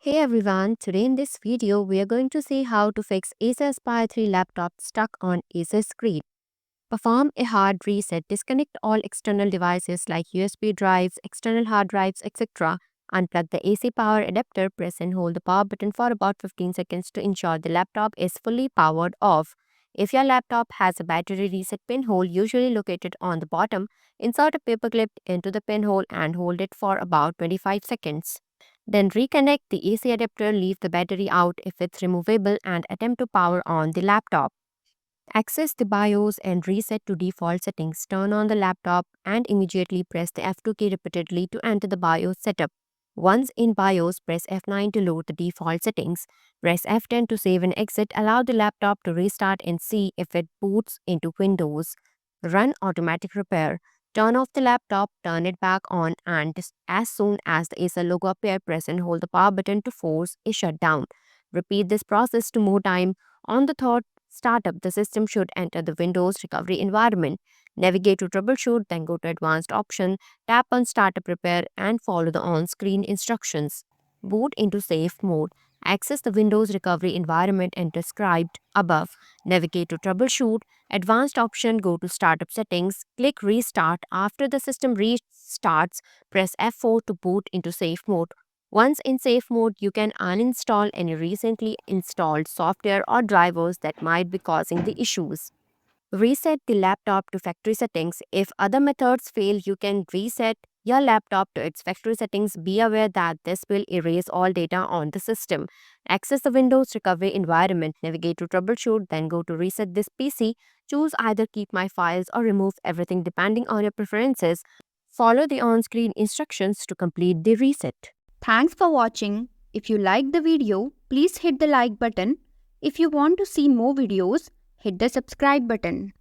Hey everyone, today in this video we are going to see how to fix Acer Aspire 3 laptop stuck on Acer screen. Perform a hard reset, disconnect all external devices like USB drives, external hard drives, etc. Unplug the AC power adapter, press and hold the power button for about 15 seconds to ensure the laptop is fully powered off. If your laptop has a battery reset pinhole usually located on the bottom, insert a paper clip into the pinhole and hold it for about 25 seconds. Then reconnect the AC adapter, leave the battery out if it's removable, and attempt to power on the laptop. Access the BIOS and reset to default settings. Turn on the laptop and immediately press the F2 key repeatedly to enter the BIOS setup. Once in BIOS, press F9 to load the default settings. Press F10 to save and exit. Allow the laptop to restart and see if it boots into Windows. Run automatic repair. Turn off the laptop, turn it back on, and as soon as the Acer logo appears, press and hold the power button to force a shutdown. Repeat this process to more time. On the third startup, the system should enter the Windows recovery environment. Navigate to troubleshoot, then go to advanced option, tap on startup repair and follow the on-screen instructions. Boot into safe mode. Access the Windows recovery environment and described above. Navigate to troubleshoot, advanced option, go to startup settings, click restart. After the system restarts, press F4 to boot into safe mode. Once in safe mode, you can uninstall any recently installed software or drivers that might be causing the issues. Reset the laptop to factory settings. If other methods fail, you can reset your laptop to its factory settings. Be aware that this will erase all data on the system. Access the Windows recovery environment. Navigate to troubleshoot, then go to reset this PC. Choose either keep my files or remove everything depending on your preferences. Follow the on-screen instructions to complete the reset. Thanks for watching. If you liked the video, please hit the like button. If you want to see more videos, hit the subscribe button.